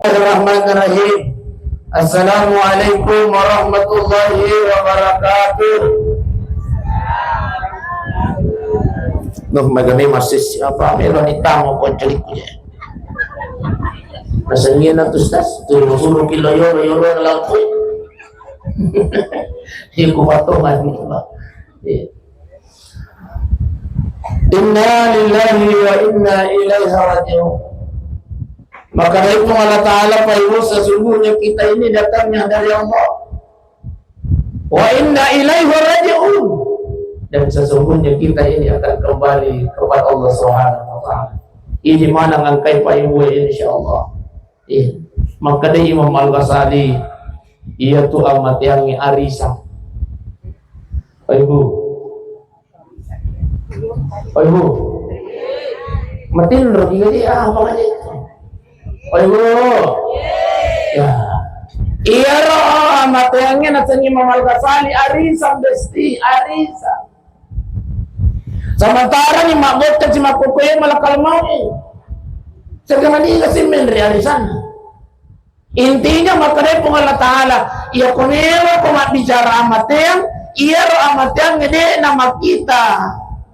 Bismillahirrahmanirrahim. Assalamualaikum warahmatullahi wabarakatuh. Duh, magami masih siapa? Meron itamo ko celik punya. Masangin na tustas, turun kilo yoro na lang po. Yung kumatungan mo ba? Inna lillahi wa inna ilaihi raji'un. Maka itu Allah Ta'ala payuh sesungguhnya kita ini datangnya dari Allah. Wa inna ilaihi raji'un. Dan sesungguhnya kita ini akan kembali kepada Allah Subhanahu wa Ta'ala. Ini mana ngangkai payuh insyaallah. Maka dari Imam Al-Ghazali ia tu amat yang arisa. Payuh. Matin rogi dia apa aja. Ya. Iya roh matangnya natani Imam Al-Ghazali arisan besti arisan. Sementara ni makbut kan cuma kukuin malakal mau. Sekarang ini kasih menri arisan. Intinya makanya pun Allah Ta'ala ia kunewa kumat bicara amateng iya roh amateng ngede nama kita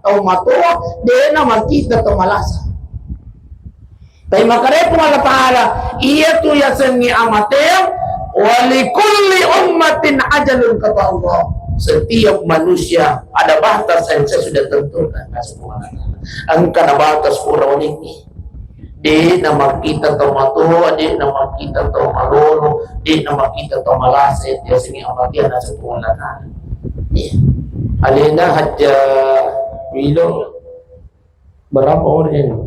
tau matua de nama kita tau malasa. Tapi makanya pun Allah Ta'ala ia tu ya sengi amatir walikulli ummatin ajalun kata Allah. Setiap manusia ada batas yang saya sudah tentukan. Angka ada batas pura ini. Di nama kita tau matua, di nama kita tau malolo, di nama kita tau malase. Dia sengi amatir na sepuan na. Alina haja Milo berapa orang ini?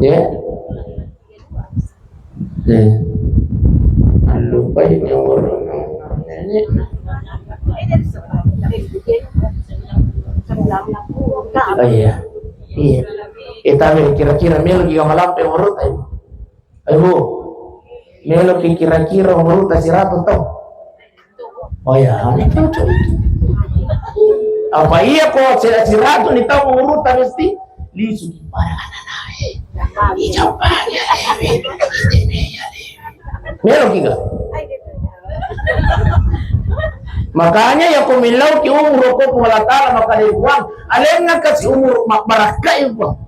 Ya, lupa ini orang ini. Oh iya. Kita kira-kira Melo juga malampe urut ayo. Ayo, Melo kira-kira urut asirato tau. Oh ya, ini cocok. Apa iya kok asirato ni tau urut mesti lisu para anak-anak. Meron juga. Makanya ya kumilaw ki umur ko kung wala tala makalibuan. Alam nga kasi umur mabarakay po.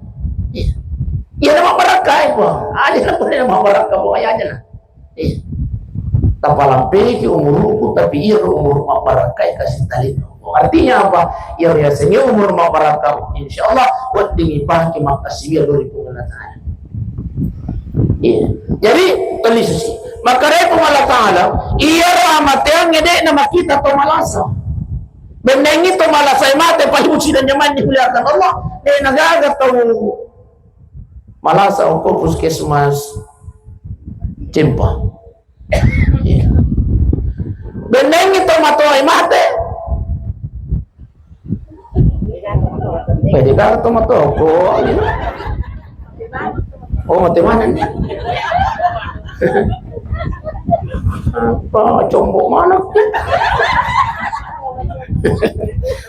Iya na mabarakay po. Aja na po na mabarakay po. Aja na. Tapalampi ki umur ko tapi iya umur mabarakay kasi talino. Artinya apa? Ya biasanya umur mabarakay insyaallah wad dingipah ki makasih dari Allah Ta'ala. Jadi telisisi. Maka repong Allah Ta'ala iya rahmat yang ngede na makita to malasa. Benengi to malasa mate palusi dan nyaman dimuliakan Allah. Nagagat to malasa o puskesmas Cimpa. Benengi to matoy mate. Pwede ka to mato ko. Oh, mati mana nih? Apa combok mana?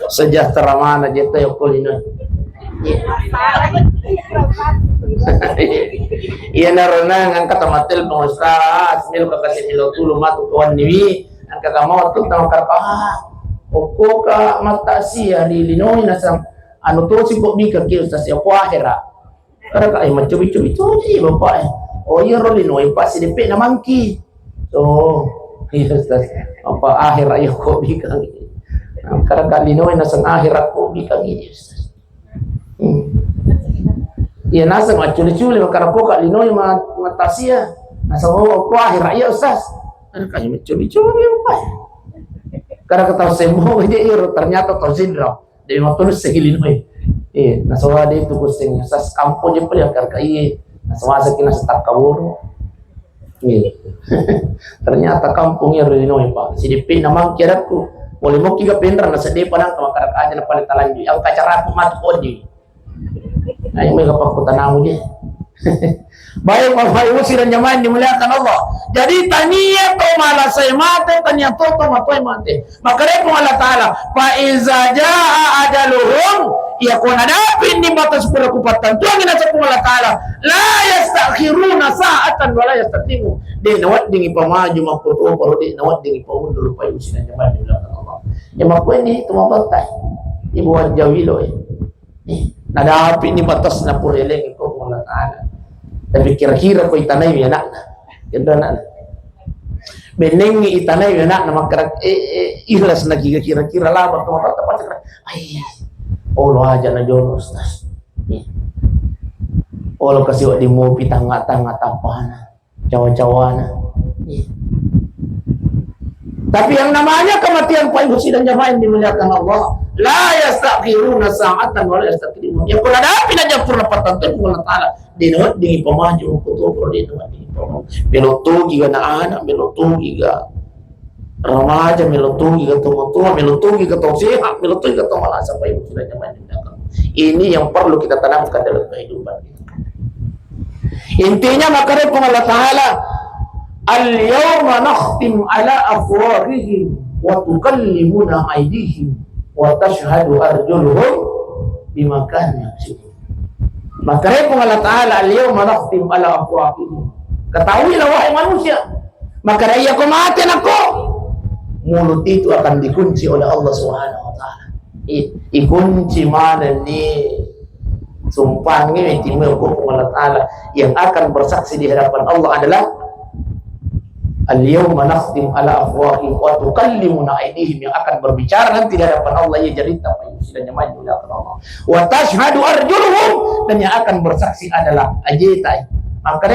Sejahtera mana dia tahu kulino? Iya narona ngangkat amatil pengustas, mil kakasih milo tulu matu kawan niwi, angkat kamu tuh tahu karpa. Oko ka matasi hari linoi nasam anu tuh si kok bika kiri stasi aku akhirah. Karena kaya mencobi-cobi sih bapak. Oh iya rolinoy pasti DP na mangki. So iya Ustaz. Apa akhir ayo ko bikang. Karena kalinoy na sang akhir ako bikang ini Ustaz. Iya nasa maculi-culi makara po kalinoy matasiya. Nasa ko akhir ayo Ustaz. Karena kaya mencobi-cobi bapak. Karena ketawa semua dia iro ternyata tersindra. Dari matulus sa hilinoy. Nasawa dito ko sa kampo niya pala karka nasawa sa kinasa takawuro. Ternyata kampungnya Rinoy pa. Sidipin naman kirat ko. Wala mo kiga pinra na sa depa nang kamakarak aja na palitalan niyo. Ang kacara ko matukod niyo. Ay may kapagputan mo niya. Baik mafayu siran nyaman dimuliakan Allah. Jadi tania to malasay mate, tania to matoy mate. Makanya kung Allah Ta'ala, fa iza jaa ajaluhum ia ko nadapin ni batas pura kupatan tuang ina sa Allah Ta'ala la yastakhiruna sa'atan wa la yastaqdimu de nawat dingi pamaju makuto pero de nawat dingi paundur pa yusin na jaman nila Allah ya makweni tumabagtay ibuan jawilo nadapin ni batas na pureleng ko Allah Ta'ala tapi kira-kira ko itanay ya nak ganda na benengi itanay ya nak na magkarak ikhlas na kira-kira labang tumabagtay ay Olo aja na John Ustaz. Olo kasi di mo pitang-tanga tapana, cawa-cawana. Tapi yang namanya kematian payusi dan jamaah dimuliakan Allah. La yastaqiruna sa'atan wa la yastaqdimun. Yang pernah dapin aja pernah patantun Allah Ta'ala. Dinuat dingi pemaju kutu pro dinuat dingi pemaju. Melotugi ga na anak, melotugi ga remaja, melotugi ke tua, melotugi ke sehat, melotugi ke malas sampai sudah nyaman. Ini yang perlu kita tanamkan dalam kehidupan kita. Intinya makanya Allah Ta'ala al-yawma nakhtim ala afwahihim wa tukallimuna aydihim wa tashhadu arjuluhum bima kanu yaksibun. Makanya Allah Ta'ala al-yawma nakhtim ala afwahihim. Ketahuilah wahai manusia, maka ia kematian aku mulut itu akan dikunci oleh Allah Subhanahu wa Ta'ala. Ikunci mana ni sumpahnya timur hukum Allah Ta'ala yang akan bersaksi di hadapan Allah adalah al-yawma nakhtim ala afwahihim wa tukallimuna aydihim, yang akan berbicara nanti di hadapan Allah ya cerita dan maju di hadapan Allah. Wa tashhadu arjuluhum, dan yang akan bersaksi adalah ajitai. Maka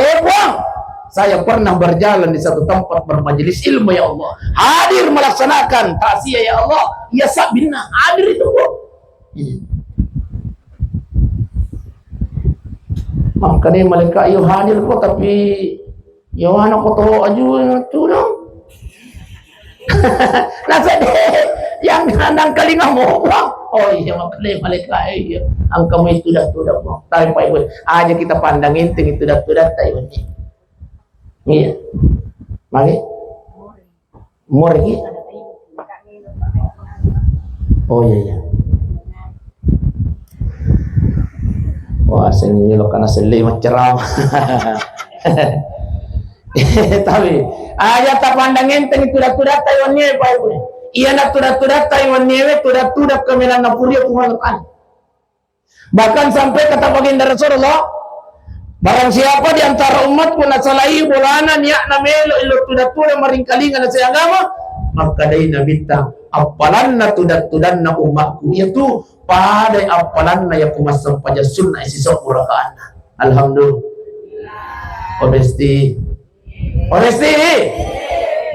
saya pernah berjalan di satu tempat bermajelis ilmu ya Allah, hadir melaksanakan takziah ya Allah, ya sabina hadir itu kok. Makanya malaikat yo hadir kok, tapi yo anak ko to aju tu dong. Nasa yang nang kalinga mo. Oh iya makanya malaikat iya. Ang kamay tudak-tudak mo. Tayo pa ibu. Aja kita pandangin ting tudak-tudak tayo ni. Iya, mari, mori. Oh iya. Wah, sini lo karena seli macam. Tapi, aja tak pandangin teng tudak-tudak Taiwannya pak ibu. Iya nak tudak-tudak Taiwannya, tudak-tudak kemelan Napoleon pengaluan. Bahkan sampai kata baginda Rasulullah, barang siapa di antara umat pun nasalai bulanan ya namelo ilo tudak-tudak maringkalingan sa agama, maka dai nabita apalan na tudak-tudan na umatku itu pada apalan na ya kumasam paja sunnah sisa purakaan. Alhamdulillah. Honesti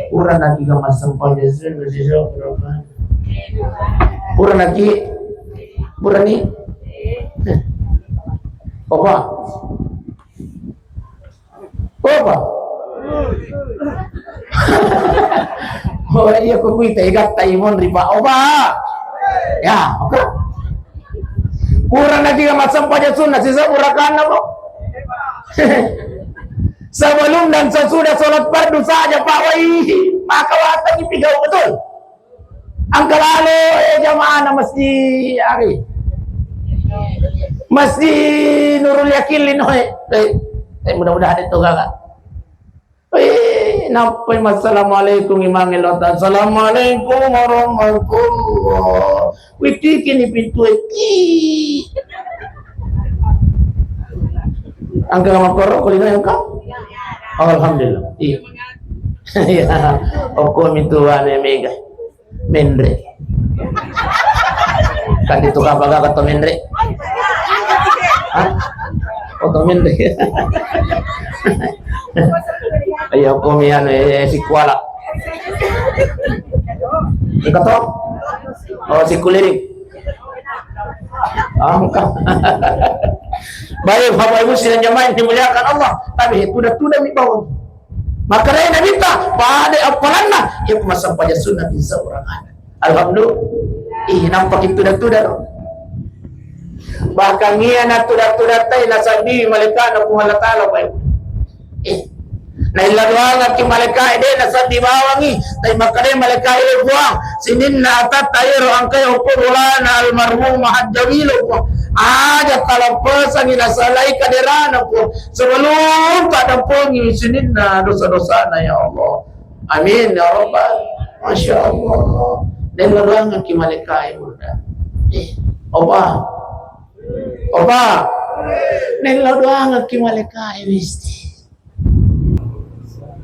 kurang lagi kumasam paja sunnah sisa purakaan. Kurang lagi ni apa? Apa? Oh iya ko kuy tegat taimon riba oba. Ya, oke. Kurang lagi masam paja sunnah sisa urakan apa? Sebelum dan sesudah sholat fardu saja Pak Wai, maka watang ipigau betul. Angka lalu jamaah na masjid ari. Masjid Nurul Yakin linoy. Mudah-mudahan itu kakak. Napai assalamualaikum imam elota. Assalamualaikum warahmatullah. Witi kini pintu eki. Angka makoro kulino yang kau? Alhamdulillah. Iya. Iya. Oko mituan mega. Mendre. Kan itu kabaga kata mendre. Hah? Otomen deh. Ayo komian si kuala. Ikato? Oh si kuliring. Angkat. Baik Bapak Ibu sidang jamaah yang dimuliakan Allah, tapi tudah mi bawah. Maka dia minta pada apalanna yang masam pada sunnah bisa orang ada. Alhamdulillah. Nampak itu tudah. Bahkan ia na tudat tay nasabi malaikat na Allah Ta'ala pa Nailaduangan ki malaikai de nasa dibawangi tay makade malaikai buang sinin na atat tayo ang kayo purulana almarhum mahadjawilo po aja talapasan inasalay kaderana po sebelum tak po sinin na dosa-dosa na ya Allah. Amin ya Rabbal. Masya Allah. Nailaduangan ki malaikai muda. Opa. Nailaduangan ki malaikai misti.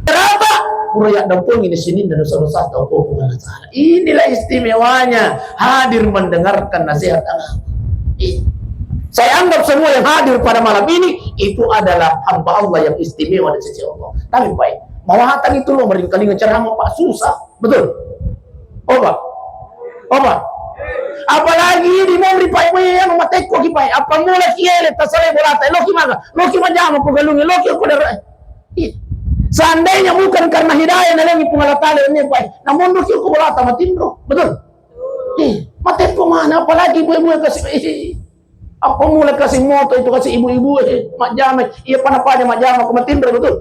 Kenapa? Murayak dampung ini sini dan dosa-dosa tahu Allah Ta'ala. Inilah istimewanya hadir mendengarkan nasihat Allah. Saya anggap semua yang hadir pada malam ini itu adalah hamba Allah yang istimewa di sisi Allah. Tapi baik, mawatan itu loh kali ngecerama Pak susah, betul? Opa. Apalagi di mau ripai yang mateko kipai. Apa mulai kiele tasale bolata. Loki maga, loki majama pugalungi, loki kuda. Seandainya bukan karena hidayah na lengi pengalatala ini Pak, namun doki ko bolata matindro, betul? Mati ko mana apalagi ibu-ibu kasih apa mulai kasih moto itu kasih ibu-ibu mak jama, iya panapanya mak jama ko matindro, betul?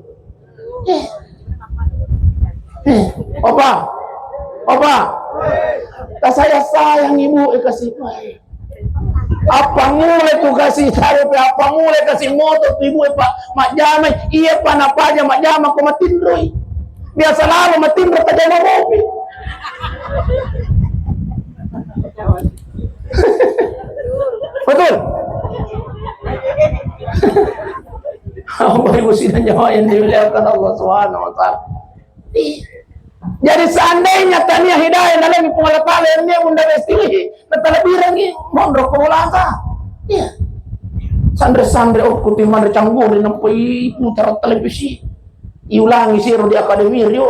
Opa. Tak saya sayang ibu kasih apa mulai tu kasih taruh apa mulai kasih moto tu ibu Pak mak jamai iya panapa aja mak jama ko matindroi biasa lalu matindro tak jama mobil betul apa ibu sidang Jawa yang dimuliakan Allah Subhanahu wa Ta'ala. Jadi seandainya tania hidayah dalam pengalatala yang dia bunda besti natalabirang mondok kolata. Iya. Sandre kutiman recanggur nampai putar televisi. Iulangi siro di akademi rio.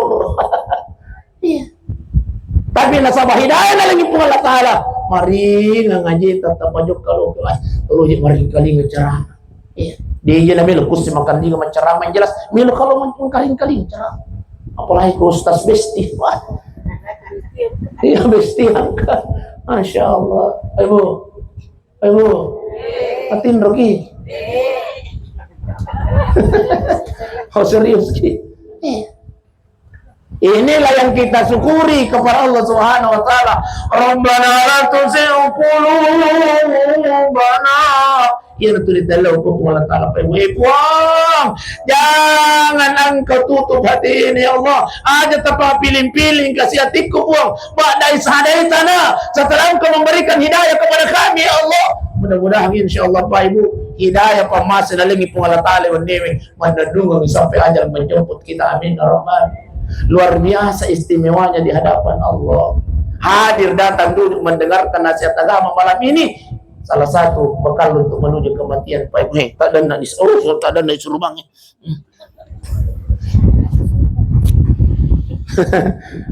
Iya. Tapi nasabah hidayah dalam pengalatala. Mari ngaji tetap pajak kalau tuluh mari kali ngecerah. Iya. Dia namanya lekus makan dia mencerama yang jelas. Milo kalau mengkaling-kaling cerah. Apalagi ke Ustaz Besti, Pak. Iya Besti angkat. Masya Allah. Ibu. Atin Rogi. Oh serius Ki. Inilah yang kita syukuri kepada Allah Subhanahu wa Ta'ala. Rabbana la tuzigh qulubana. Ya Rasulullah Allah Ta'ala. Jangan engkau tutup hati ini ya Allah. Aja tanpa pilih-pilih kasih hatiku buang. Ba'dai sahadaitana. Setelah engkau memberikan hidayah kepada kami ya Allah. Mudah-mudahan insyaAllah Pak Ibu hidayah pemasa dalam Allah Ta'ala menandungi sampai ajal menjemput kita. Amin ya Rabbal. Luar biasa istimewanya di hadapan Allah. Hadir datang duduk mendengarkan nasihat agama malam ini salah satu bekal untuk menuju kematian. Pak Ibu, tak ada nak disuruh, tak ada nak disuruh bang.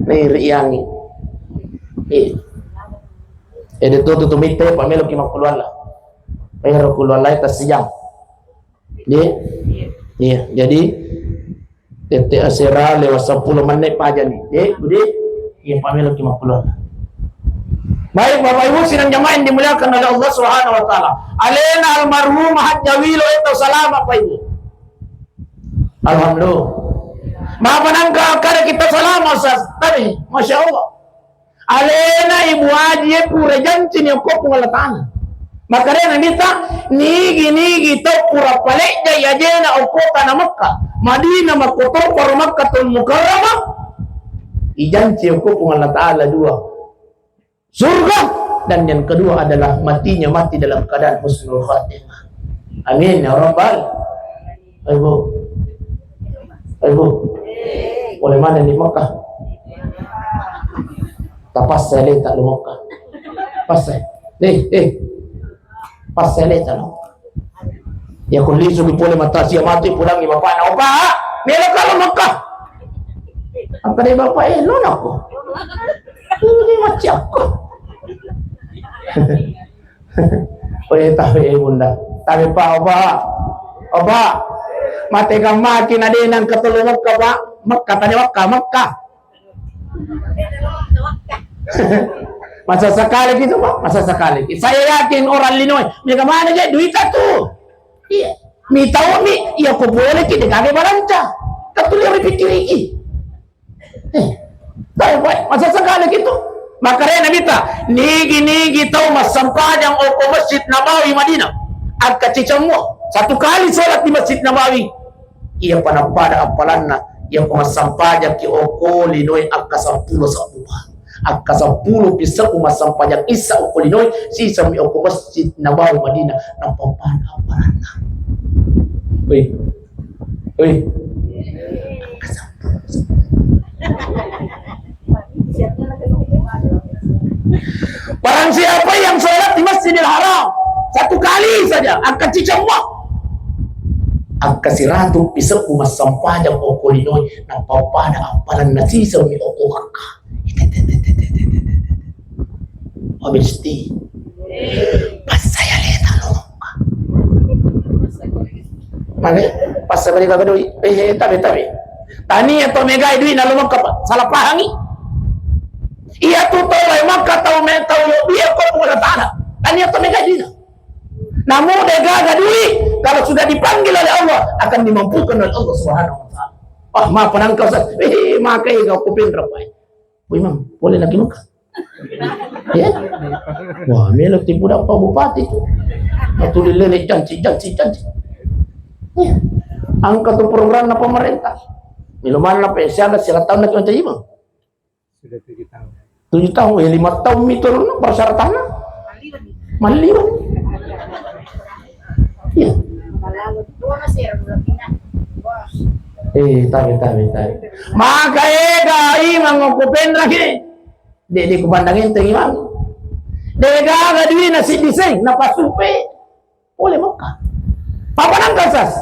Nih riangi. Itu tutup mite Pak Melo kimak keluar lah. Pero keluar lah tas sejam. Iya, jadi Tete asera lewat 10 menit Pak Haji ni. Bude, yang pamela 50. Baik Bapak Ibu sidang jamaah yang dimuliakan oleh Allah Subhanahu wa Ta'ala. Alena almarhum Hajjawilo itu salam Bapak Ibu. Alhamdulillah. Maafan angka kada kita salam Ustaz. Tadi, Masya Allah. Alena Ibu Haji pura jantin yang kau pengalatan. Maka dia minta nigi to pura palek jaya jena au kota na Makkah. Madinah makotor para Makkatul Mukarramah. Ijanci hukum Allah Ta'ala dua. Surga. Dan yang kedua adalah mati dalam keadaan husnul khatimah. Amin ya Rabbal. Ibu. Oleh mana di Makkah? Tapas saya tak di Makkah. Pas saya. Pas saya tak di ya kulisu bipole mata siya mati pulang iba pa na opa mela kalau Makkah apa dia bapak lo nako ini macam aku oye tahu bunda tapi pa opa mati kang mati na din ang katulong Makkah pa Makkah tanya Makkah masa sekali gitu Pak masa sekali saya yakin orang Linoy mereka mana aja duit tu. Iya, mi tahu mi, iya ko boleh kita kagak balanca. Katuloy repikir iki. Tayo ba? Masasangkala gitu. Makanya nabita, nigi tau masampajang o Masjid Nabawi Madinah. Agka cicammo. Satu kali salat di Masjid Nabawi. Ia panapada apalanna. Ia masampajang ki oko linoy agka 10 sa buah. Agka 10 bisa masampajang isa oko linoy. Sisa mi oko Masjid Nabawi Madinah. Nampapada apalanna. Uy. Agka 10. Barang siapa yang sholat di Masjidil Haram satu kali saja akan cicamwa akan siratu pisau umas sampajang oko linoy nang papada ampalan nasi sami oko haka obesti pas saya lihat lo mana pas saya balik doi tapi tani atau mega itu na lumang kapa salah pahangi. Ia tu tahu maka tahu yo dia kau pengolah tanah. Tanya tu mereka dina. Namun mereka duit kalau sudah dipanggil oleh Allah akan dimampukan oleh Allah Subhanahu Wa Taala. Ah, maaf penangkau sah. Makai kau kuping rapai. Imam boleh lagi makan. Ya. Wah, melok tipu dak Pak Bupati tu. Atau dilelek janji. Ya. Angkat tu program na pemerintah. Minuman na pesa ada sila tahun nak macam imam. Sudah 7 tahun. 7 tahun, 5 tahun turun persyaratannya maliwan. Iya. Tabi. Maka gai mangokupin lagi. Di kupandangin tengiman. Dega gadui nasi diseng napasupe. Oleh maka. Papanang kasas.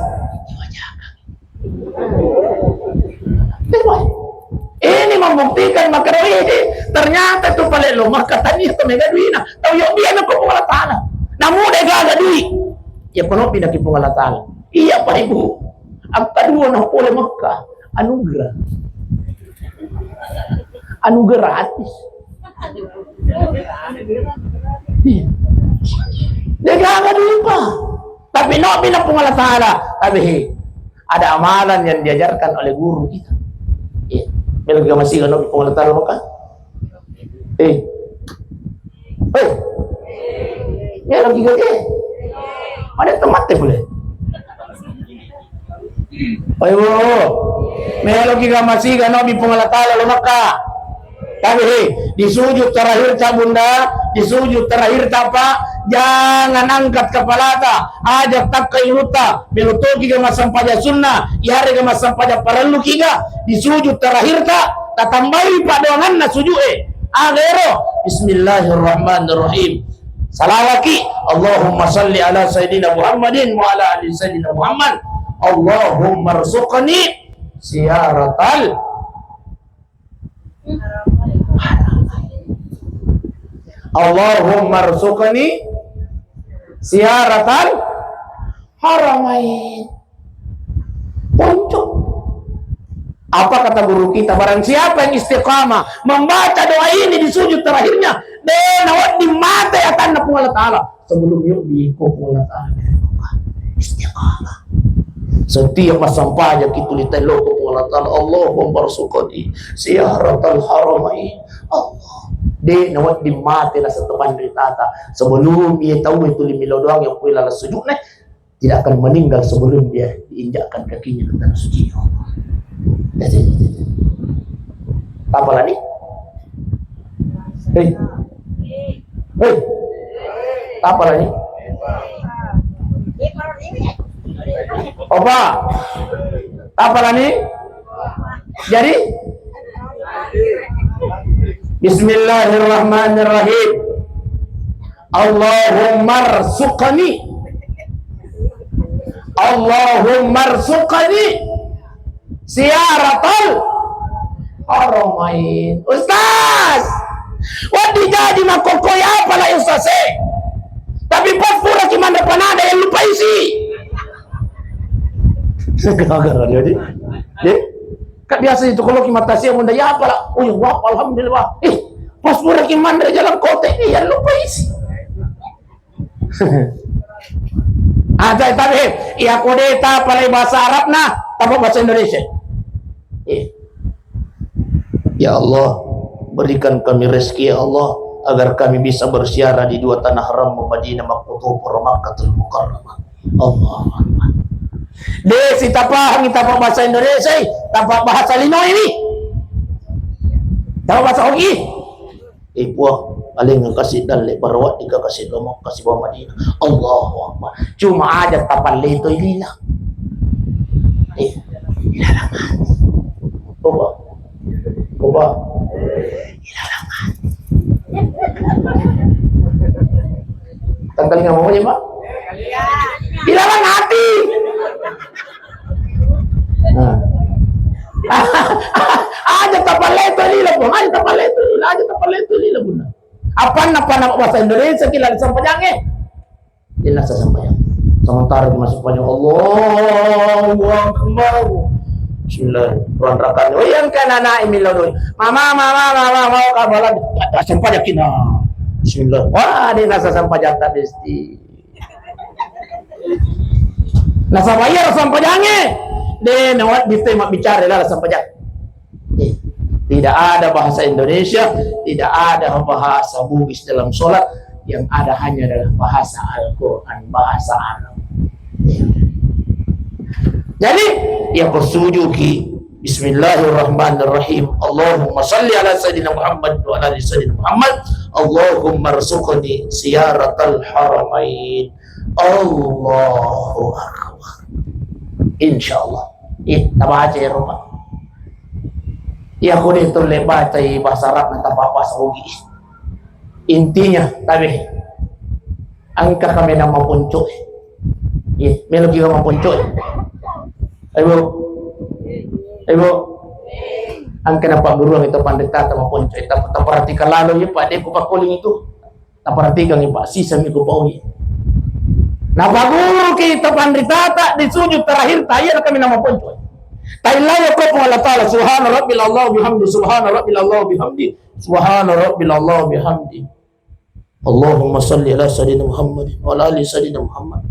Ini membuktikan makanya ternyata itu paling lemah katanya itu mega duina tahu yo dia nak pengolah tanah namun dia gak duit ya penuh pindah ke pengolah tanah iya Pak Ibu ang kedua nak boleh Mekah anugerah gratis dia gak duit Pak tapi no pindah pengolah tanah tapi ada amalan yang diajarkan oleh guru kita. Bila kita masih kan nak pengolah maka, ya lagi kerja, ada tempat boleh. Ayo, melo kita masih kan nak pengolah maka, tapi di sujud terakhir cak bunda, di sujud terakhir apa? Jangan angkat kepala ta, ajak tak kairuta, beluto kita masam pada sunnah, ihare kita masam pada perlu kita di sujud terakhir ta, tambahi padoangan na sujud agero. Bismillahirrahmanirrahim. Salawaki, Allahumma salli ala Sayyidina Muhammadin wa ala ali Sayyidina Muhammad. Allahumma rzuqni siyaratal Allahumma rzuqni siyaratal haramain. Puncuk. Apa kata guru kita? Barang siapa yang istiqamah membaca doa ini di sujud terakhirnya, nawat di mata akan Allah Ta'ala sebelum yuk diikut Allah Ta'ala. Istiqamah. Setiap masampahnya kita ditelo ke Allah Ta'ala. Allahumma rzuqni siyaratal haramain. Allah. Dia nawat di mata lah setepan beritata sebelum dia tahu itu limilo doang yang kuila sujud tidak akan meninggal sebelum dia diinjakkan kakinya ke tanah suci Allah. Apa lagi? Apa lagi? Apa? Apa lagi? Jadi Bismillahirrahmanirrahim. Allahumma rzuqni siyaratal haramain. Ustaz, wadi jadi makokoy apa lah Ustaz tapi pas pura gimana panada yang lupa isi. Gara-gara dia kan biasa itu kalau kimatasi yang ya apa lah. Oh ya wah alhamdulillah. Pas pura gimana jalan kota ini yang lupa isi. Ada tapi ya kodeta pada bahasa Arab nah, tapi bahasa Indonesia. Ya Allah, berikan kami rezeki ya Allah, agar kami bisa bersiara di dua tanah haram Madinah Makkah Makkatul Mukarramah. Allah Akbar. Desi tapah kita bahasa Indonesia, tanpa bahasa Lino ini. Tahu bahasa Ogi? Puah paling kasih dalek barawat tiga kasih domok kasih bawa Madinah. Allahu Akbar. Cuma aja tapal itu inilah. Coba. Tanggal nggak mau ya Pak? Hilangan hati. Aja tapaleto lila pun, aja tapaleto lila pun. Apa bahasa Indonesia kila sampajangnya? Jelas sampajang. Sementara masuk panjang Allahu Akbar. Bismillah. Tuan rakan. Oh yang kan anak imilodoy. Mama mau kabalan. Sampajang kina. Bismillah. Wah, dia nasa sampajang tadi. Nasa bayar sampajangnya. Dia nawat bisa bicara lah sampajang. Tidak ada bahasa Indonesia, tidak ada bahasa Bugis dalam sholat, yang ada hanya adalah bahasa Al-Quran, bahasa Arab. Jadi, ya bersujuki Bismillahirrahmanirrahim. Allahumma salli ala Sayyidina Muhammad wa ala Sayyidina Muhammad. Allahumma rzuqni ziyaratal haramain. Allahu Akbar. Insyaallah. Tabaca ya rumah. Ya aku dito baca bahasa Arab na tapapa sa ugi. Intinya, tabi, angka kami na mapunco. Meron kita mapunco. Ayo, angka na paguruang ito pandita mapunco. Taparatikan lalo yung pa, di ko pa kuling ito. Taparatikan yung pa, sisami ko pa ugi. Napaguro kita pandita, di sujud terakhir, tayo na kami na mapunco. Tailaya ko po Allah Ta'ala, Subhana Rabbil Allah bihamdi, Subhana Rabbil Allah bihamdi, Subhana Rabbil Allah bihamdi. Allahumma salli ala Sayyidina Muhammad wa ala ali Sayyidina Muhammad.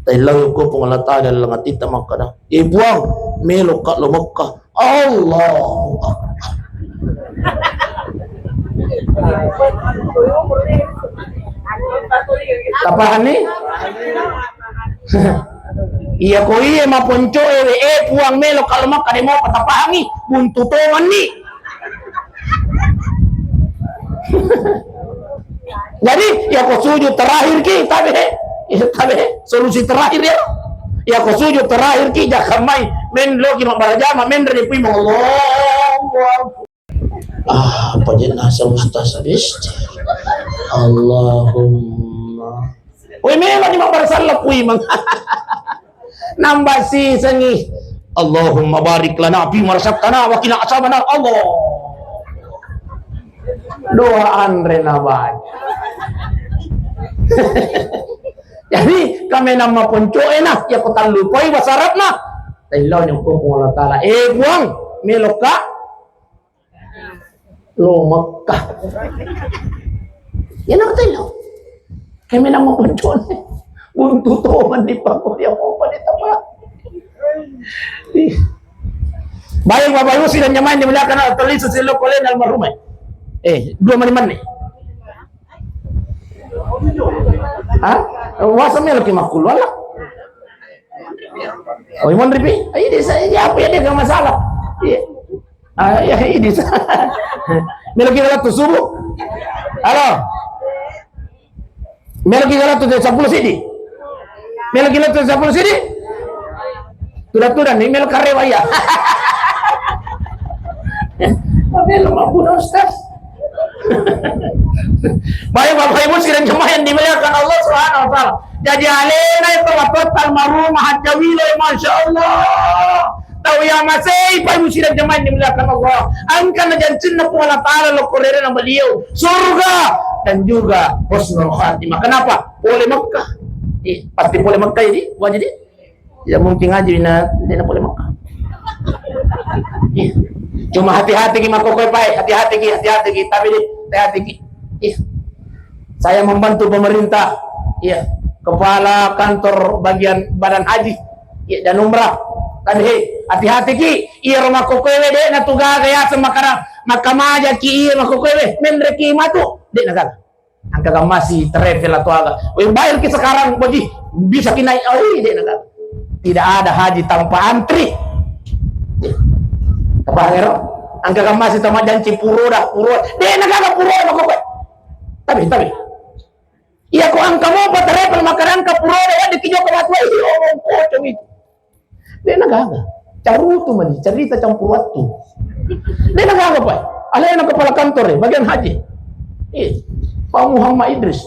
Tailaya ko po Allah Ta'ala lang atita makana. Ibuang, melok ka lumagka. Allahu Akbar. Tapahan ni? Iya ko iya maponco puang melo kalau makan mau patapahangi buntutongan ni. Jadi ya ko sujud terakhir ki tabe solusi terakhir ya. Ya ko sujud terakhir ki jakamai men logi mabarajama men repi mo Allah. Apa jenazah muhtas habis. Allahumma. Oi melo ni mabarasalla kui mang. Nambah si sengi. Allahumma barik lana fi marsaqtana wa qina asabana Allah. Doaan rena baik. Jadi kami nama ponco enak ya kotan lupai wasarap na. Tailaw yung ko Allah Ta'ala. Buang meloka lo Makkah. Yan ang tailaw. Kami nama ponco ni. Untuk toman di pangko yang mau pada tempat. Baik Bapak Ibu sidang jamaah dimuliakan Allah tulis selo kolen almarhumah. Dua mana ni? Wasamnya lagi makul wala. Oh, iman ripi? Ini saya apa ya dia enggak masalah. Ya ini. Melaki galat tu subuh. Halo. Melaki galat tu 10 sidi. Melo gila tu sa sini. Turan-turan ni melo karewaya. Melo mabuna Ustaz. Baik Bapak Ibu sidang jemaah yang dimuliakan Allah Subhanahu wa taala. Jadi alena itu total marhumah hajawilo Masya Allah. Tahu ya masih Bapak Ibu sidang jemaah yang dimuliakan Allah. Angka na janjin na po Allah Ta'ala lo korere ng beliau. Surga dan juga husnul khatimah. Kenapa? Oleh Makkah. Pasti boleh Makkah ini, buat jadi tidak mungkin aja tidak boleh Makkah. Cuma hati-hati kita kokoy pai, hati-hati kita, tapi hati-hati. Saya membantu pemerintah, kepala kantor bagian badan haji, dan umrah. Tadi hati-hati ki, rumah kokoy deh, na tuga kaya semakara makamaja ki iya makukuwe memre ki matu di nagaga angka masih travel atau aga bayar ki sekarang boji bisa kinai di nagaga tidak ada haji tanpa antri apa ngero angka masih tama janji puro di nagaga puro makukuwe tapi iya ko angka mo pa travel makaran ka puro ya di kijo ka matwa omong pocong itu di nagaga carutu mani cerita campur waktu dia nggak apa ada yang kepala kantor bagian haji Pak Muhammad Idris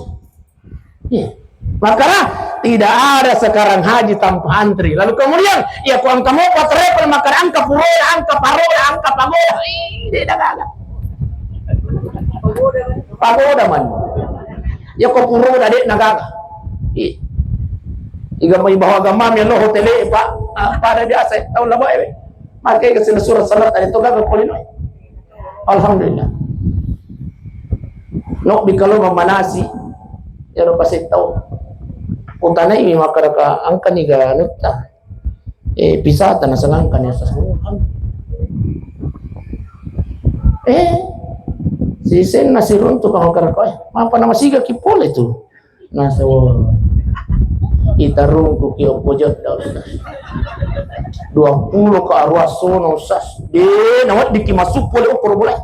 makanya tidak ada sekarang haji tanpa antri lalu kemudian ya kuang kamu pas repel makan angka purola angka parola angka pagoda dia nggak ada pagoda man ya kok purola dia nggak ada jika mau bawa agama melo hotel pak pada biasa tahu lah boy makai ke sini surat salat ada tu kan polino alhamdulillah no bikalo memanasi ya lo pasti tahu puntana ini makaraka angka ni ga nutta pisah tanah selangkan ya si sen nasi runtuh kalau makaraka apa nama siga kipol itu nasa itarungku kio pojot dah 20 ke arwah sono sas de nawat diki masuk pole ukur boleh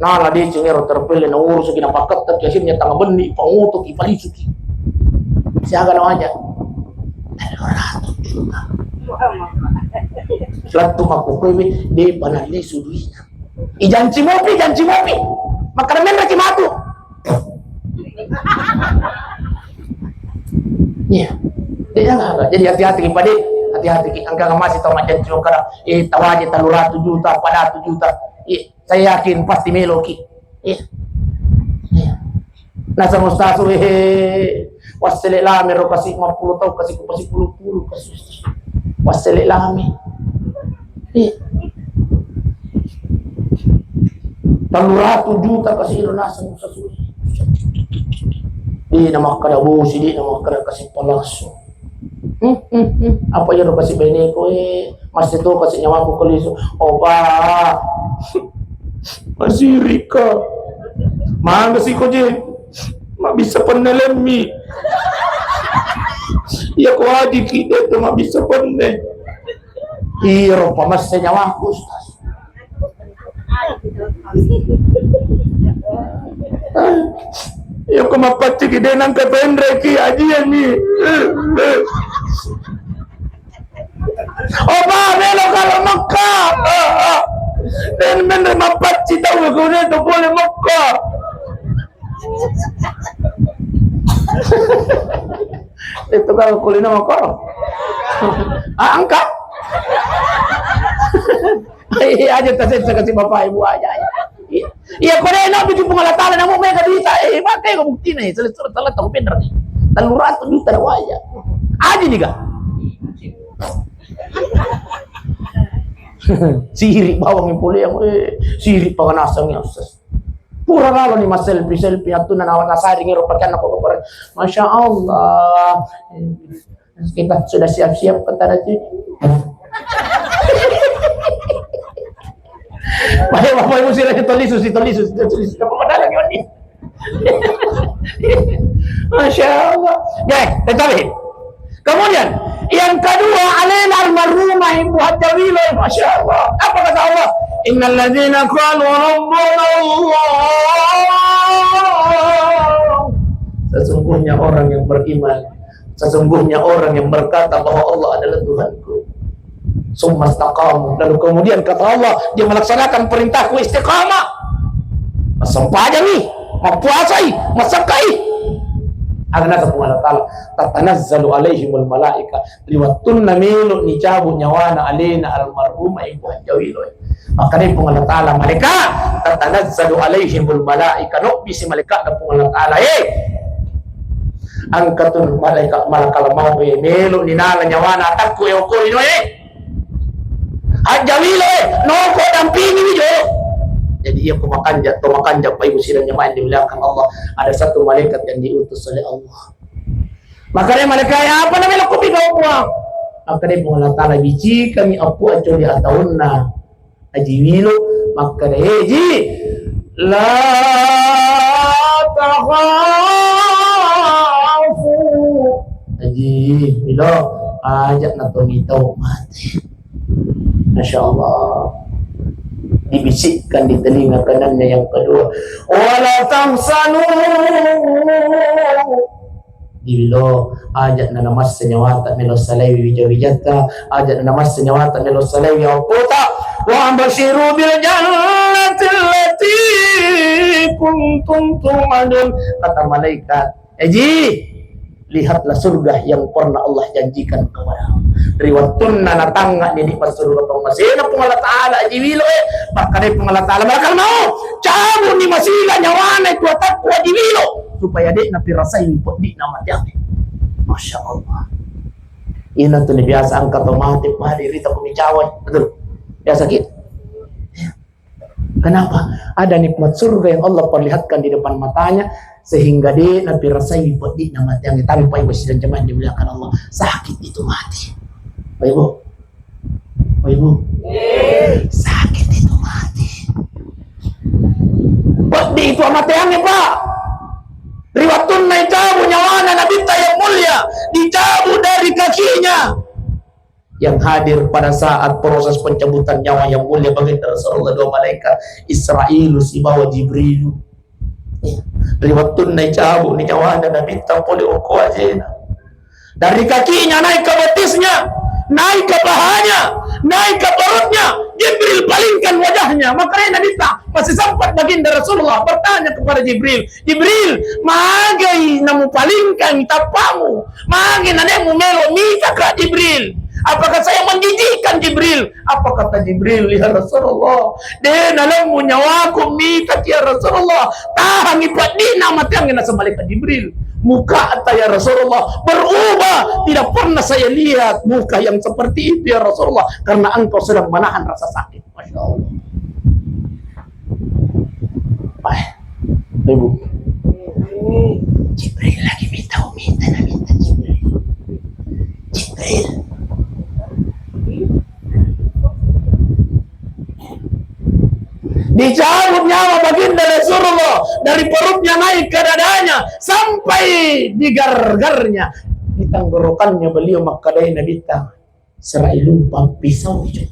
nah lah dia cengero terpilih na urus kina pakat tak akhirnya tangga benih pangutuk ipalicuki siaga na aja Latu aku kwewe de banali suduina janji mopi makanan men raki matu iya dia nggak jadi hati-hati kepada hati-hati angka masih tahu macam cuma karena tawaje 300 juta pada 1 juta saya yakin pasti meloki nasa mustasu wasile lami ro kasih 50 tahun kasih 10 kasih wasile lami 300 juta kasih ro nasa mustasu di nama kadabusi di nama kada kasih palaso apa yang kasih bene ko mas itu kasih nyawa ko kaliso opa masih Rika mana sih ko je ma bisa penelemi ya ko adik kita tu ma bisa penne iro pa mas nyawa ko ustaz yung kumapatsi kita ng kapendre ki ajian ni opa melo kalau Mekka dan men mapatsi tahu ko na to boleh Mekka itu kalau kulino Mekka angka aja kasih bapak ibu aja iya kore na bikin pengalatala na mo may kadita bakay ko bukti na salat ko bener ni 300 juta na waya aja nih ga siri bawang yang puli yang siri panganasang yang pura lalo ni mas selfie atau nanawan nasari ngiro pakai ako kapar masya Allah kita sudah siap-siap kata nanti bapak ibu sila ditolisus apa padahal yun ni masya Allah tetapi kemudian yang kedua alaina almarhumah ibu hajawilo masya Allah apa kata Allah innal ladzina qalu rabbuna Allah sesungguhnya orang yang beriman sesungguhnya orang yang berkata bahwa Allah adalah Tuhanku summa istaqamu lalu kemudian kata Allah dia melaksanakan perintahku istiqamah masampah nih mapuasai masakai agna sa Allah taala tatanazzalu alaihimul malaika liwattunna milu ni jabu nyawana alaina almarhuma ibu hajawilo maka ni Allah taala malaikat tatanazzalu alaihimul malaika no bisi malaikat da Allah taala angkatun malaikat malakal mau milu ni nala nyawana takku ko ino Hajawilo noko dampingi wijo. Jadi ia pemakan Pak Ibu sidang jemaah yang dimuliakan Allah. Ada satu malaikat yang diutus oleh Allah. Makanya malaikat apa namanya kopi kau buang. Makanya Allah Taala biji kami aku ajo di ataunna ajiwilo maka ji la takhafu ji bila ajak na to mitau mati. Masya Allah, dibisikkan di telinga kanannya yang kedua, wala tamsanu Dilo ajak na namas senyawata melo salawi wijata ajak na namas senyawata melo salawi auta wa bashiru bil jannati allati kuntum tu'adun. Kata malaikat, lihatlah surga yang pernah Allah janjikan kepadamu. Riwatun na natangga ni pas surga pang masina pung Allah Ta'ala jiwilo bakare pung Allah Ta'ala bakal mau cabut ni masila nyawana ku takwa jiwilo supaya dek na pirasai po di na matiang. Masya Allah. Ina to ni biasa angkat otomatis mahali rita kumicawan. Betul. Ya sakit. Kenapa? Ada nikmat surga yang Allah perlihatkan di depan matanya sehingga dia na pirasai po di na matiang tanpa ibu sidang jemaah dimuliakan Allah. Sakit itu mati. Pak Ibu. Pak Ibu. Sakit itu mati. Pak di itu matiangnya Pak. Riwatun na dicabut nyawana Nabi yang mulia, dicabut dari kakinya. Yang hadir pada saat proses pencabutan nyawa yang mulia baginda Rasulullah dua malaikat Israil si bawa Jibril. Riwatun na dicabut nyawana Nabi oleh ukuazena. Dari kakinya naik ke betisnya, naik ke pahanya, naik ke perutnya. Jibril palingkan wajahnya. Makanya Nabi masih sempat baginda Rasulullah bertanya kepada Jibril, Jibril, magai namu palingkan tapamu, magai nanemu melo mita ke Jibril. Apakah saya menjijikkan Jibril? Apa kata Jibril? Ya Rasulullah, dia nalamu nyawaku mita ya Rasulullah. Tahan ipat dina mati yang nasa malaikat Jibril. Muka atas ya Rasulullah berubah. Tidak pernah saya lihat muka yang seperti itu ya Rasulullah, karena engkau sedang menahan rasa sakit. Masya Allah. Ibu, Jibril lagi minta Jibril. Dicabut nyawa baginda Rasulullah dari perutnya naik ke dadanya sampai di gargarnya, di tenggorokannya beliau makadai Nabi serai lupa pisau itu.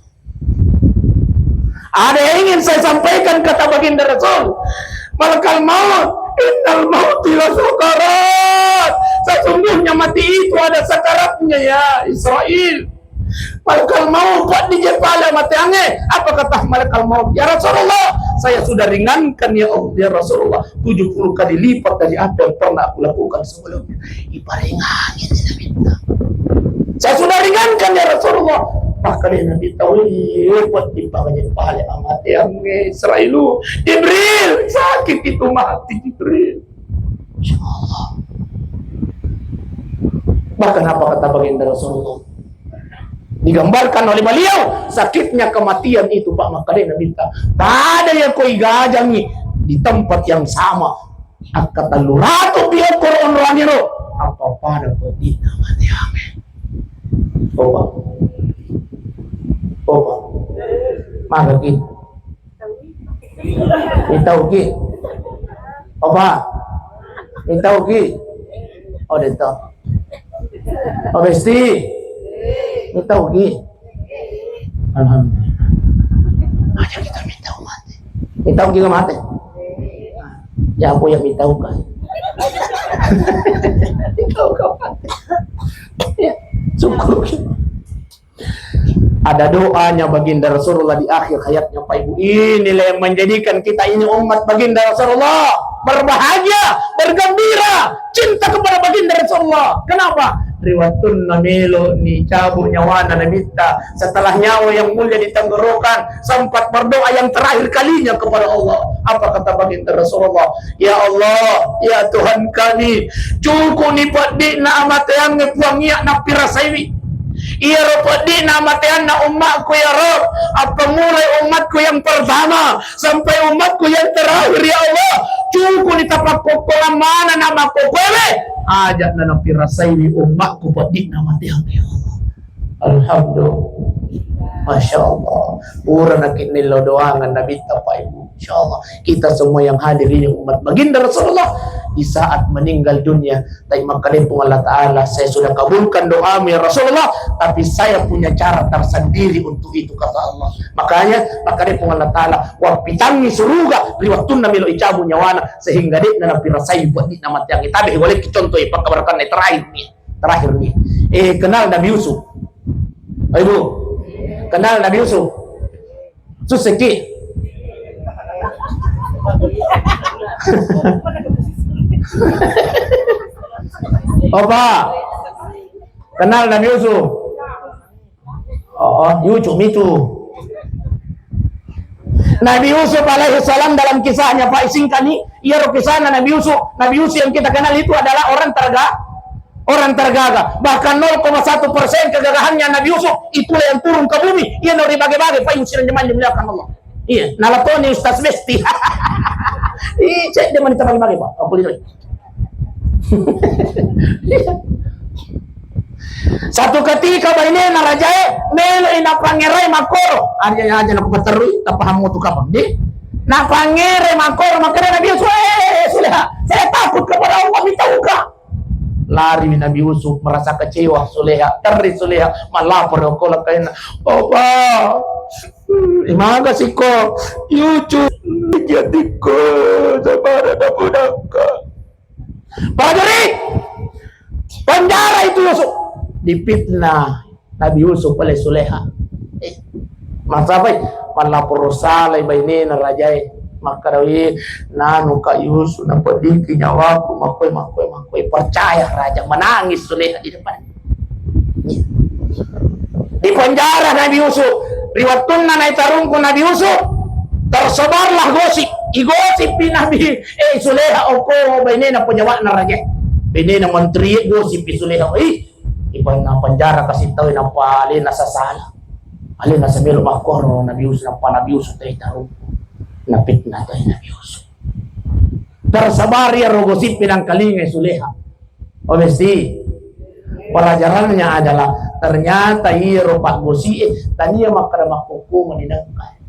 Ada yang ingin saya sampaikan kata baginda Rasul, malakal maut, innal mauti la sakarat. Sesungguhnya mati itu ada sakaratnya ya Israel. Malakal maut buat di jepala mati ange. Apa kata malakal maut? Ya Rasulullah, saya sudah ringankan ya Allah ya Rasulullah 70 kali lipat dari apa yang pernah aku lakukan sebelumnya. Ibaringannya tidak minta. Saya sudah ringankan ya Rasulullah. Bahkan Nabi tahu lipat di jepala mati ange Israelu. Jibril, sakit itu mati Jibril. Insya Allah. Bahkan apa kata baginda Rasulullah? Digambarkan oleh beliau sakitnya kematian itu Pak Makadena minta pada yang koi gajangi di tempat yang sama akata luratu biar koron raniro apa pada bedina mati ame opa maka ki itau ki opa itau ki oh dito oh besti kita ugi, alhamdulillah. Aja kita minta mati. Minta ugi ke mati. Ya aku yang minta ugi. Minta ugi mati. Ya, syukur. Ada doanya baginda Rasulullah di akhir hayatnya Pak Ibu. Inilah yang menjadikan kita ini umat baginda Rasulullah berbahagia, bergembira, cinta kepada baginda Rasulullah. Kenapa? Riwatun namelo ni cabut nyawa Nabita setelah nyawa yang mulia di tenggorokan sempat berdoa yang terakhir kalinya kepada Allah. Apa kata baginda Rasulullah? Ya Allah, ya Tuhan kami, cukup ni padi na amatayan ngepuangiak na pirasaiwi. Iya ropadi na amatayan na umatku ya Rob. Apa mulai umatku yang pertama sampai umatku yang terakhir ya Allah. Cukup ni tapak kokolan mana nama kokowe. Ajak na napirasai umatku padi na matiang ya Allah. Alhamdulillah. Masya Allah, pura nakit nilo doangan Nabi Pak Ibu. Insya Allah kita semua yang hadir ini umat baginda Rasulullah di saat meninggal dunia, tapi makalimpung Allah Ta'ala, saya sudah kabulkan doamu ya Rasulullah, tapi saya punya cara tersendiri untuk itu, kata Allah. Makanya makalimpung Allah Ta'ala wapitangi suruga liwatun namilo icabu nyawana, sehingga dia nabi rasai buat di nama tiang itabe boleh contoh pakabarkan terakhir nih kenal Nabi Yusuf. Ibu kenal Nabi Yusuf suseki apa kenal Nabi Yusuf? Oh, Yusuf itu Nabi Yusuf alaihi salam dalam kisahnya Pak singkat nih, ia kisahnya Nabi Yusuf. Nabi Yusuf yang kita kenal itu adalah orang tergagah. Bahkan 0,1% kegagahannya Nabi Yusuf itulah yang turun ke bumi. Ia nori bagi-bagi Pak Yusuf yang dimuliakan Allah. Iya, nalatoni Ustaz Besti. Ih, cek dia manita bagi-bagi Pak. Aku lihat. Satu ketika baine na rajae melo ina pangerai makoro aja nak paterui tak paham tu kapan di na pangerai makoro makanya Nabi Yusuf sudah saya takut kepada Allah minta buka lari Nabi Yusuf merasa kecewa Suleha teri Suleha malapor ko kain Papa imaga siko Yusuf jadiko sabar ada budaka prajurit penjara itu Yusuf dipitnah Nabi Yusuf oleh Suleha. Masa baik malapor salai bainena rajai makarawi nanu ka Yusuf napodiki nyawaku makoi percaya raja menangis Suleha di depan. Di penjara Nabi Yusuf riwatun naik tarungku Nabi Yusuf tersebarlah gosip Nabi Suleha oko bainena penyawa na raja bainena menteri gosip Suleha ipan na penjara kasih tahu na paling nasa sala alin nasa melo makoro Nabi Yusuf Nabi Yusuf tayo tarong napitna tayo Nabi Yusuf tersabar ya rogosip pinang kalingay Suleha. Obesti pelajarannya adalah ternyata iya ropak gosi tanya makara hukum menidangkan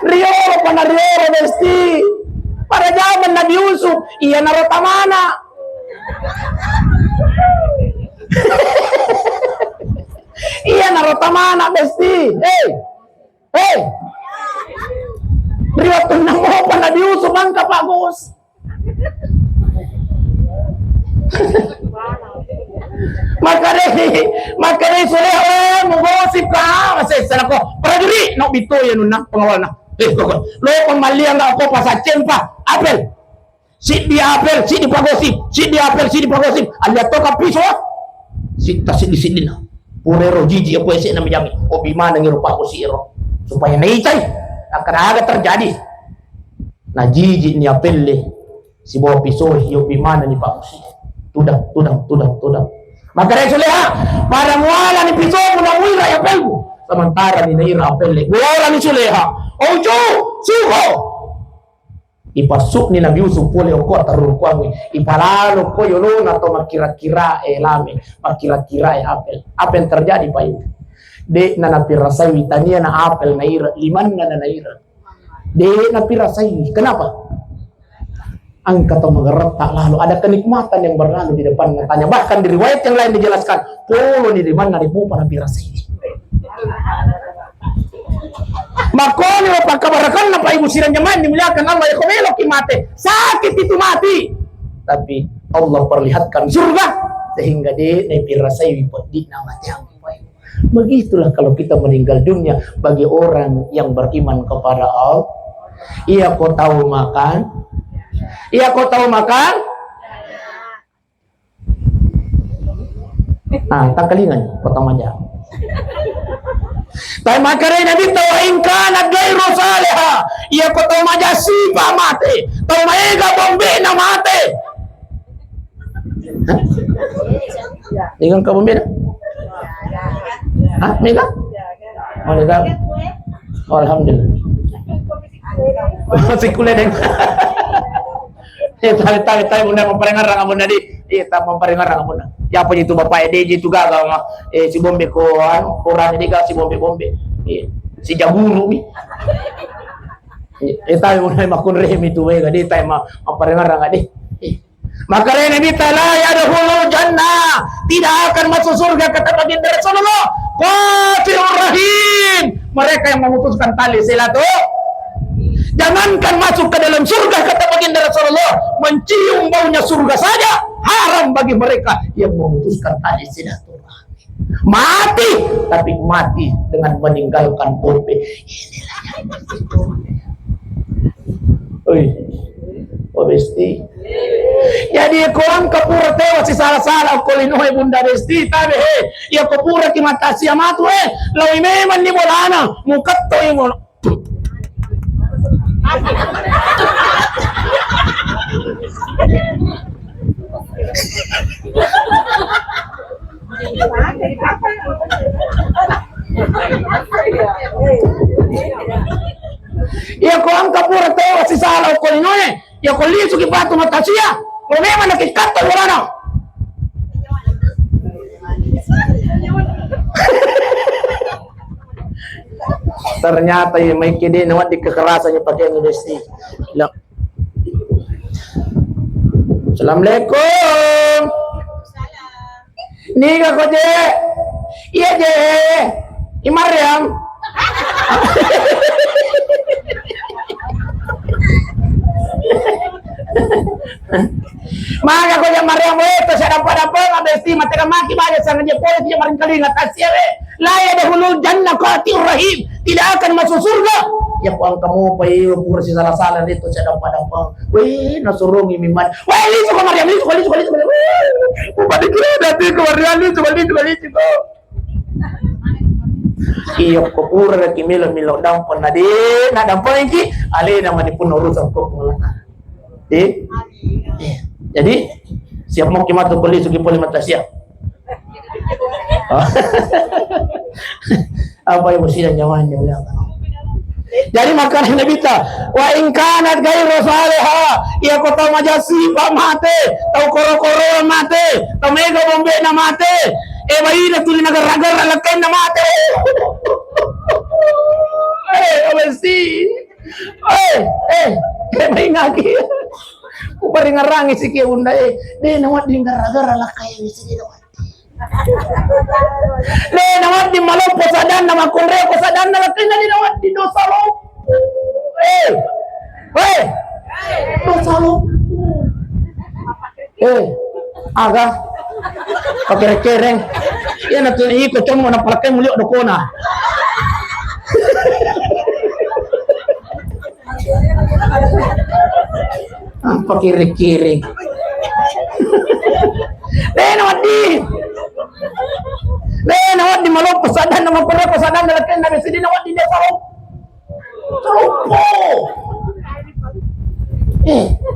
Rio Obesti pada zaman Nabi Yusuf iya narota mana iya narota mana Besti Rio tenang mo pa Nabi Yusuf ang kapagos makare Suleha mugosip ka masay sana ko prajurit no bito yan na pangawal na lo kung mali ang ako pasacen pa apel si di apel si di pagosip aliat to kapiso si di na purero jiji ako ese na miyami o bimana ng irupa ko si iro supaya naitay akan terjadi na jiji ni apelle si bawa pisau yung bimana ni Pak Musi tudang maka Suleha para muala ni pisau muna wira ya pelgu sementara ni naira apelle wala ni Suleha ojo suho ipasuk ni Nabi Yusuf pole ko tarun ko ipalalo ko yolo na to makira-kira lame makira-kira apel terjadi Pak Ibu de na napirasai tania na apel naira liman na naira de napirasai kenapa angka atau mengerat tak lalu ada kenikmatan yang berlalu di depan matanya bahkan di riwayat yang lain dijelaskan polo ni liman na ribu para pirasai makoni wapakabarakan na Pak Ibu sirang nyaman dimuliakan Allah ya komelo kimate sakit itu mati tapi Allah perlihatkan surga sehingga dia pirasai di nama tiang. Begitulah kalau kita meninggal dunia bagi orang yang beriman kepada Allah. Iya kau tahu makan tangkalingan potong aja tapi makanya Nabi tahu ingkana gairu saleha iya kau tahu maja sipa mate tahu maega bombe na mate ingat ka bombe na mega oh mega oh, alhamdulillah masih kuliah deh tahu muna mamparingan orang amuna di iya tak mamparingan orang amuna Ya apa itu bapak DJ itu gagal mah si Bombe ko kurang ini si Bombe si Jaburu mi. Tayo na makun remi tu we gadi tayo apa dengar ngadi. Maka ini kita la yadkhulul jannah, tidak akan masuk surga kata baginda Rasulullah. Qatirur rahim, mereka yang memutuskan tali silaturahim. Jangankan masuk ke dalam surga kata baginda Rasulullah, mencium baunya surga saja haram bagi mereka yang memutuskan tali silaturahmi. Mati, tapi mati dengan meninggalkan bombe. Inilah yang bersitu. Oi, Besti. Jadi kurang kapura tewa si salah-salah kolinoy bunda Besti tabe ya kapura ki matasi amatu lawi meman ni molana mukatto imo. Ya ko ang kapura tewa si sala ko ninoy ya ko liso ki pato matasia o memang nakikato wala na. Ternyata yung may kidi naman di kekerasan yung pakai Besti. Assalamualaikum. Nika ko je. Iya je. Imariam. Maka ko yang Mariam itu saya dapat Besti mati maki banyak sangat dia boleh dia maring kali ngatasi la yadkhulul jannah qatirur rahim, tidak akan masuk surga. Ya puang kamu pai kursi salah-salah itu saya dapat. Weh nasurungi miman. Weh lisu ko Mariam lisu. Upadi kira dati ko Mariam lisu. Iyo ko pura kimilo dampon na di na dampon iki ale na manipun urusan ko mulana. Jadi siap mau kimat ko lisu ki poli mata siap. Apa yang mesti nyaman dia bilang. Jadi makanan Nabi ta wa in kanat ghairu salihah ya ko tahu majasi pak mate tahu koro-koro mate tahu mega bombe na mate bayi na tuli nagar-nagar alakan na mate Besti may ngaki ko pa rin ngarangi si Kia Bunda nawat din gara-gara lakay si nawat nawat di malaw po sa dan na makunre ko sa dan na latin na nawat di dosa lo dosa lo aga pakere-kereng yan natin iiko chong mo na palakay muli o dokona ang pakire-kereng nawat di malaw pasadan na makunre pasadan na latin na besidi nawat di desa lo salupo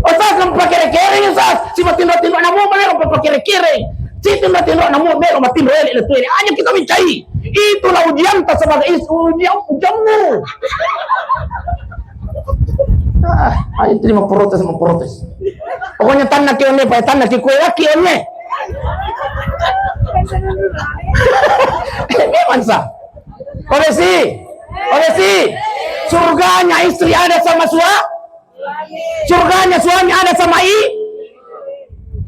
Usas lang pakire-kereng usas si matino-tino na mo mayroon pa pakire-kereng si tino-tino na mo mayroon matino yan ito yan anya kita mencari itulah ujian tak sebagai ujian mo itu dia memprotes pokoknya tanah kione pa tanah kikuya kione memang sah oleh si surganya istri ada sama surganya suami ada sama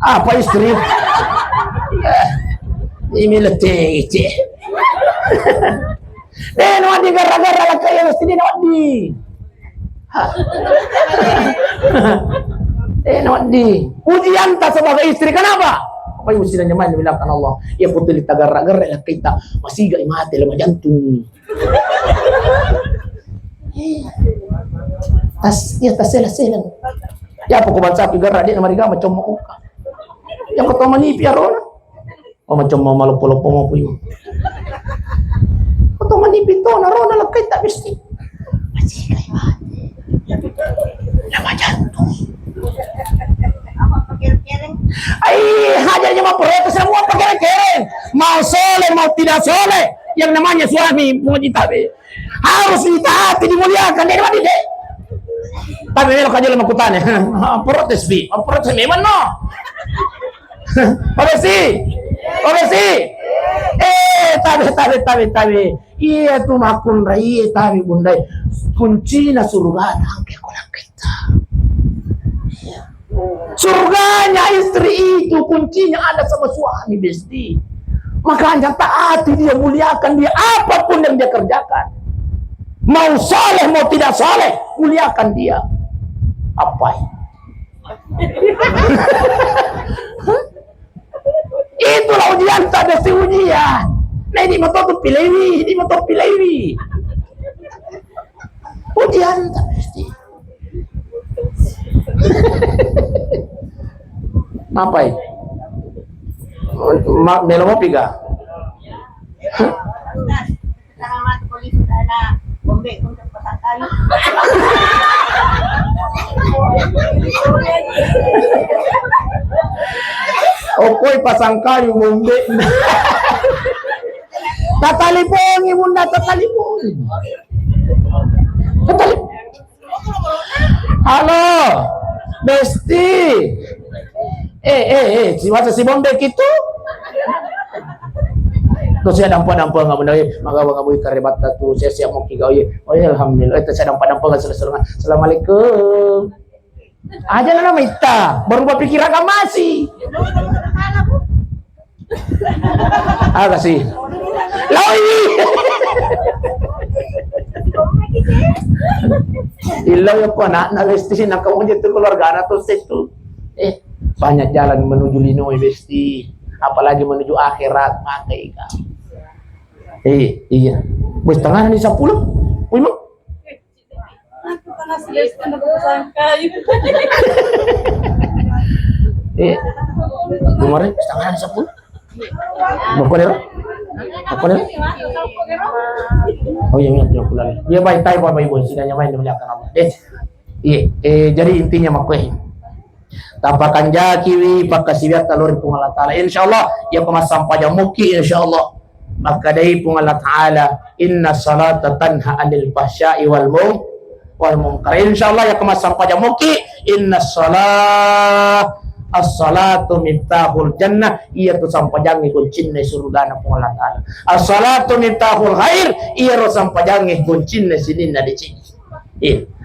apa istri ini letih nawat di gara-gara lah kayak mesti di nawat di nawat di ujian tak sebagai istri kenapa apa yang mesti nyaman dibilangkan Allah ya putih di tagar-gara lah kita masih gak mati lemah jantung tas sela ya apa ko bansa pigara di namariga macam mo ka yang ko to manipi aron o macam mo malupo-lupo mo po yun ko to manipi to naron na lakay ta bisti masih kay mati lemah jantung ay hajarnya mau protes semua pakere-kereng mau soleh mau tidak soleh yang namanya suami puji tabe harus ditaati dimuliakan dari mana deh tapi melok aja lemah kutanya protes memang no Besti Oh besti. Tabi. Iya tuh makun rai tabi bundai. Kunci na surga angke kola kita. Surganya istri itu kuncinya ada sama suami besti. Makanya taati dia, muliakan dia apapun yang dia kerjakan. Mau soleh mau tidak soleh, muliakan dia. Apa ini? Itulah ujian, tak ada si ujian. Nah ini motor tu pilih ini motor pilih. Ujian tak mesti. Apa ini? Melo mo piga. Salamat polis na bombe kung pasangkal. Okoy pasangkal yung bombe. Tatalipon, ibunda tatalipon. Halo, Besti. Si masa si bombe gitu. Terus saya nampak nggak benar, magawa karibat tu saya siap mau kigau ye. Oh ya alhamdulillah. Itu saya nampak selesai. Assalamualaikum. Aja lah nama ita, baru berpikir agak masih. Kasih. Lawi. Ilang yung po na besti na kamu dito keluarga na to situ. Banyak jalan menuju Linoy besti, apalagi menuju akhirat pakai ika. Iya. Bos tangan ni 10. Uy mo. Aku kana Celeste na pasangkal. Kemarin tangan 10. Bapak dia. Oh iya minyak pulang. Iya baik tayo Bapak Ibu, sidanya main memuliakan Allah. Jadi intinya makuih. Tapakan jakiwi pakasibiat talur pung Allah Ta'ala. Insyaallah ya pemasampa jamuki insyaallah. Maka dari pung Allah Ta'ala inna salata tanha anil fahsya'i wal munkar. Insyaallah ya pemasampa jamuki inna salat as-salatu miftahul jannah, iya tu sampajangi kuncinna surga na pung Allah Ta'ala. As-salatu miftahul khair, iya ro sampajangi kuncinna sininna di sini.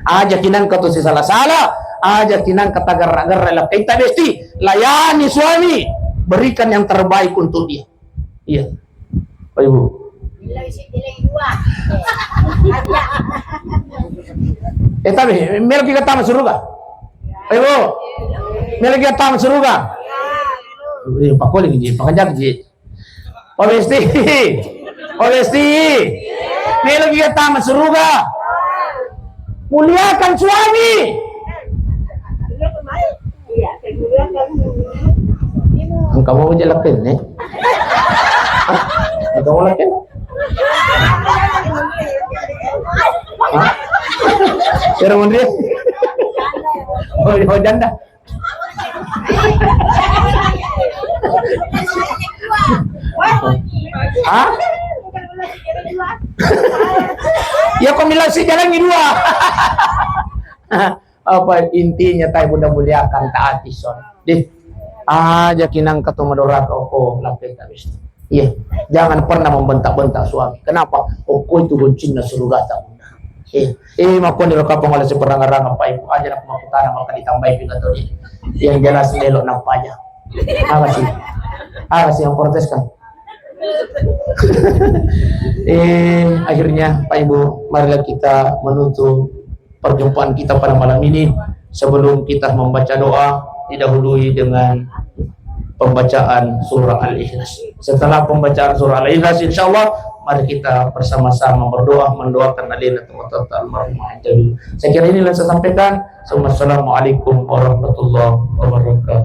Aja kinang ka tu si salah-salah, aja kinang ka tagar-agar la kita besti layani suami, berikan yang terbaik untuk dia. Iya. Pak Ibu. Tapi mel kita tamat surga. Pak Ibu. Mel kita tamat surga. Pak Koli ji, Pak Kajak ji. Oh besti. Mel kita tamat surga. Muliakan suami. Kamu mau jelakin nih? Kamu lakin? Cara mandiri? Oh janda. Ya kombinasi jalan dua. Apa intinya tay mudah muliakan taati son. Aja kinang ketemu dorat oko lapet habis. Iya, jangan pernah membentak-bentak suami. Kenapa? Oko itu bucinna surga tak bunda. Makon dirokapang oleh seperang-arang Pak Ibu aja nak makutana maka ditambahi juga tuh dia. Yang jelas nelok nampak aja. Apa sih yang protes kan? Akhirnya Pak Ibu, marilah kita menutup perjumpaan kita pada malam ini. Sebelum kita membaca doa, didahului dengan pembacaan surah Al-Ikhlas. Setelah pembacaan surah Al-Ikhlas, insyaallah mari kita bersama-sama berdoa mendoakan alina teman-teman almarhumah. Saya kira inilah saya sampaikan. Assalamualaikum warahmatullahi wabarakatuh.